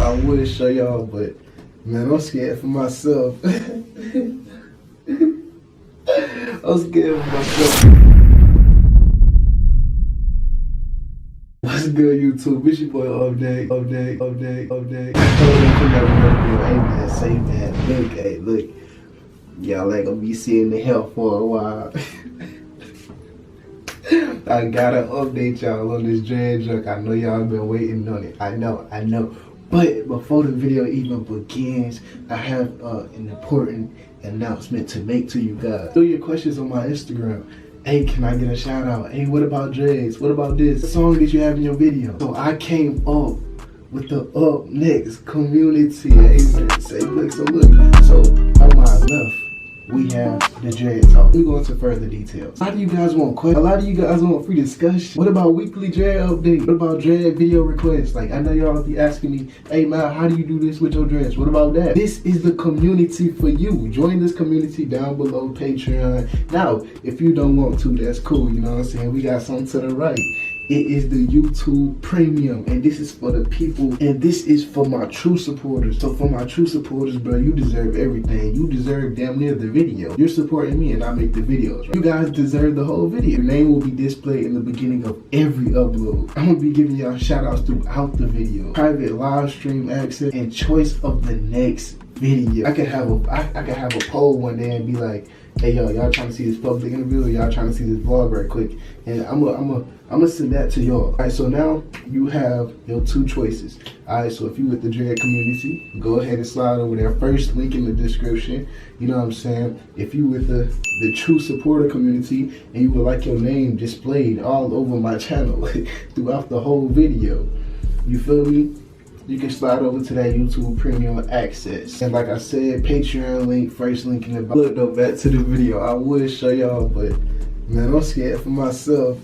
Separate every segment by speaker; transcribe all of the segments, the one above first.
Speaker 1: I would show y'all, but man, I'm scared for myself. I'm scared for myself. What's good, YouTube? It's your boy Update. Hey man, say man, look. Y'all ain't gonna be seeing the hell for a while. I gotta update y'all on this dread junk. I know y'all been waiting on it. I know. But before the video even begins, I have an important announcement to make to you guys. Throw your questions on my Instagram. Hey, can I get a shout out? Hey, what about dreads? What about this song that you have in your video? So I came up with the Up Next community. Hey, say look. So on my left, we have the dread talk. We go into further details. A lot of you guys want questions. A lot of you guys want free discussion. What about weekly dread update? What about dread video requests? Like, I know y'all be asking me, hey man, how do you do this with your dreads? What about that? This is the community for you. Join this community down below, Patreon. Now, if you don't want to, that's cool. You know what I'm saying? We got something to the right. It is the YouTube Premium, and this is for the people, and this is for my true supporters. So for my true supporters, bro, you deserve everything. You deserve damn near the video. You're supporting me and I make the videos, right? You guys deserve the whole video. Your name will be displayed in the beginning of every upload. I'm gonna be giving y'all shout outs throughout the video. Private live stream access and choice of the next video. I could have a poll one day and be like, hey y'all trying to see this public interview, or y'all trying to see this vlog right quick, and I'm gonna send that to y'all. Alright, so now you have your two choices. Alright, so if you with the dread community, go ahead and slide over there. First link in the description. You know what I'm saying? If you with the true supporter community and you would like your name displayed all over my channel throughout the whole video, you feel me? You can slide over to that YouTube Premium access. And like I said, Patreon link, first link in the bio. Look though, back to the video. I would show y'all, but man, I'm scared for myself.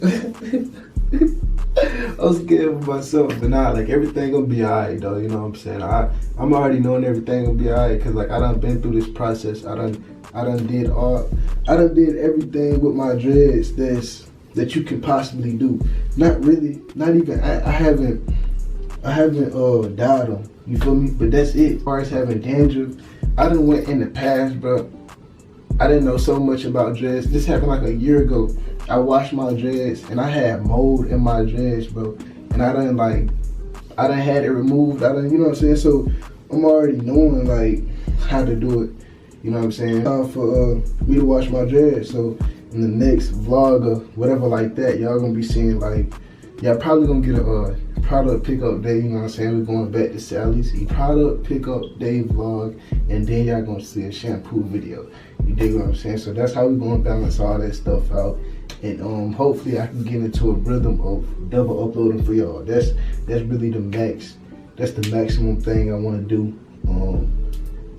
Speaker 1: I'm scared for myself, but nah, like everything gonna be alright though, you know what I'm saying? I'm already knowing everything gonna be alright, cause like I done been through this process. I done did everything with my dreads that you could possibly do. Not even, I haven't died them, you feel me? But that's it. As far as having dandruff, I done went in the past, bro. I didn't know so much about dreads. This happened like a year ago. I washed my dreads and I had mold in my dreads, bro. And I done had it removed. You know what I'm saying? So I'm already knowing like how to do it. You know what I'm saying? Time for me to wash my dreads. So in the next vlog or whatever like that, y'all gonna be seeing like, y'all probably gonna get a product pickup day, you know what I'm saying? We're going back to Sally's. Product pickup day vlog, and then y'all gonna see a shampoo video. You dig what I'm saying? So that's how we're gonna balance all that stuff out. And hopefully I can get into a rhythm of double uploading for y'all. That's really the max. That's the maximum thing I wanna do.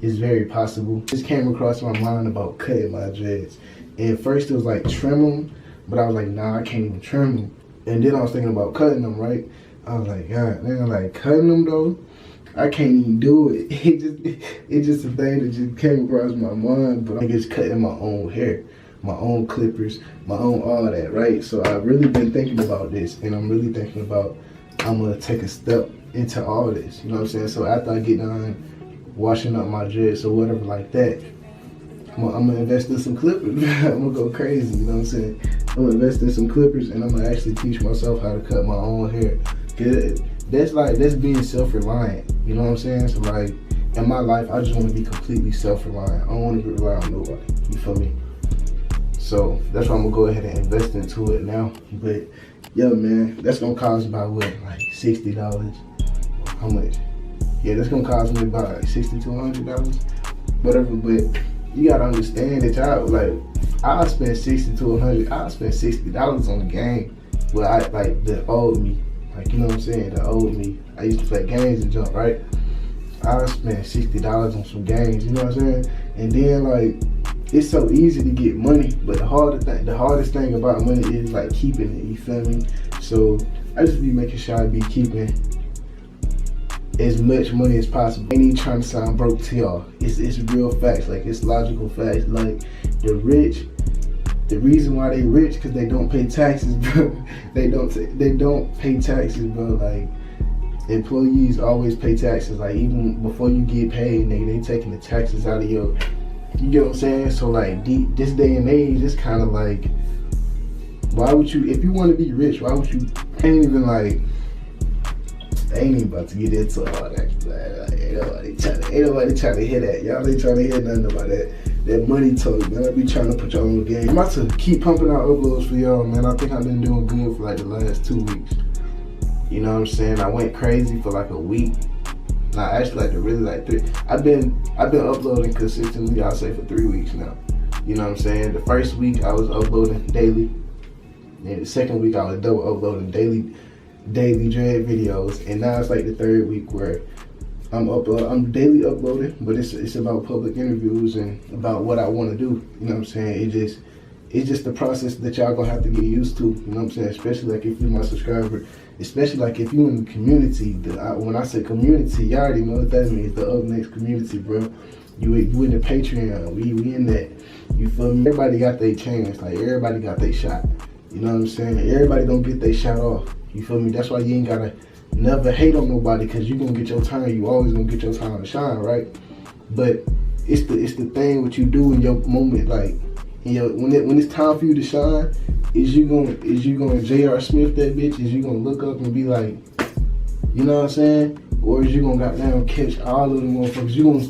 Speaker 1: It's very possible. This came across my mind about cutting my dreads. And first it was like trim them, but I was like, nah, I can't even trim them. And then I was thinking about cutting them, right? I was like, God, man, like cutting them though, I can't even do it. It's just a thing that just came across my mind. But I'm just cutting my own hair, my own clippers, my own all that, right? So I've really been thinking about this, and I'm really thinking about I'm gonna take a step into all this. You know what I'm saying? So after I get done washing up my dreads or whatever like that, I'm gonna invest in some clippers. I'm gonna go crazy, you know what I'm saying? I'm gonna invest in some clippers, and I'm gonna actually teach myself how to cut my own hair. That's being self-reliant, you know what I'm saying? So like, in my life, I just wanna be completely self-reliant. I don't wanna rely on nobody, you feel me? So that's why I'm gonna go ahead and invest into it now. But yeah, man, that's gonna cost about what, like $60? How much? Yeah, that's gonna cost me about like $60 to $100, whatever. But you gotta understand that y'all, like, I'll spend $60 to $100. I'll spend $60 on the game. Well, I like the old me, like, you know what I'm saying? The old me. I used to play games and jump, right? I'll spend $60 on some games, you know what I'm saying? And then like, it's so easy to get money, but the hardest thing about money is like keeping it. You feel me? So I just be making sure I be keeping as much money as possible. I ain't even trying to sound broke to y'all. It's real facts. Like, it's logical facts. Like, the rich, the reason why they rich because they don't pay taxes, bro. They don't pay taxes, bro. Like, employees always pay taxes. Like, even before you get paid, nigga, they taking the taxes out of your, you get what I'm saying? So like, this day and age, it's kind of like, why would you, if you want to be rich, why would you, ain't even about to get into all that. Ain't nobody trying to hear that. Y'all ain't trying to hear nothing about that money talk, man. I be trying to put y'all on the game. I'm about to keep pumping out uploads for y'all, man. I think I've been doing good for like the last 2 weeks. You know what I'm saying? I went crazy for like a week. Nah, actually like really like 3. I've been uploading consistently, I'll say, for 3 weeks now. You know what I'm saying? The first week I was uploading daily. And the second week I was double uploading daily dread videos. And now it's like the third week where I'm daily uploading, but it's about public interviews and about what I want to do. You know what I'm saying? It's just the process that y'all gonna have to get used to. You know what I'm saying? Especially like if you're my subscriber, especially like if you in the community. When I say community, y'all already know what that means. The Up Next community, bro. You in the Patreon. We in that. You feel me? Everybody got their chance. Like, everybody got their shot. You know what I'm saying? Everybody don't get their shot off. You feel me? That's why you ain't gotta never hate on nobody, because you gonna get your turn. You always gonna get your time to shine, right? But it's the thing what you do in your moment, like when it's time for you to shine. Is you gonna J.R. Smith that bitch? Is you gonna look up and be like, you know what I'm saying? Or is you gonna goddamn catch all of them motherfuckers? You gonna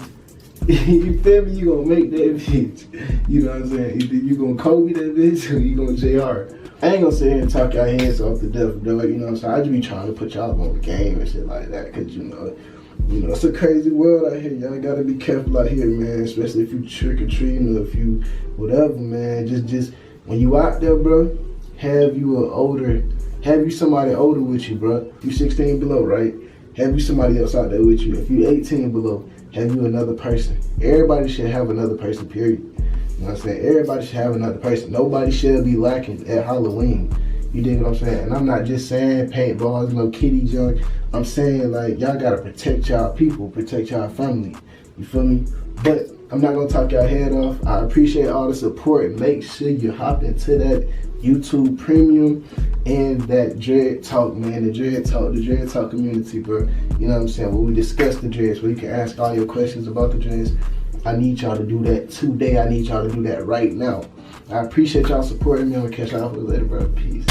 Speaker 1: you feel me? You gonna make that bitch. You know what I'm saying? Either you gonna Kobe that bitch, or you gonna J.R. I ain't gonna sit here and talk y'all heads off the death, though. You know what I'm saying? I just be trying to put y'all on the game and shit like that, cause you know, it's a crazy world out here. Y'all gotta be careful out here, man. Especially if you trick or treating, or if you whatever, man. Just when you out there, bro, have you somebody older with you, bro. You 16 below, right? Have you somebody else out there with you. If you 18 below, have you another person. Everybody should have another person, period. You know what I'm saying? Everybody should have another person. Nobody should be lacking at Halloween. You dig what I'm saying? And I'm not just saying paintballs, kitty junk. I'm saying, like, y'all gotta protect y'all people, protect y'all family. You feel me? But I'm not gonna talk y'all head off. I appreciate all the support. Make sure you hop into that YouTube Premium and that Dread Talk, man. The Dread Talk community, bro. You know what I'm saying? Where we discuss the dreads, where you can ask all your questions about the dreads. I need y'all to do that today. I need y'all to do that right now. I appreciate y'all supporting me. I'm gonna catch y'all later, bro. Peace.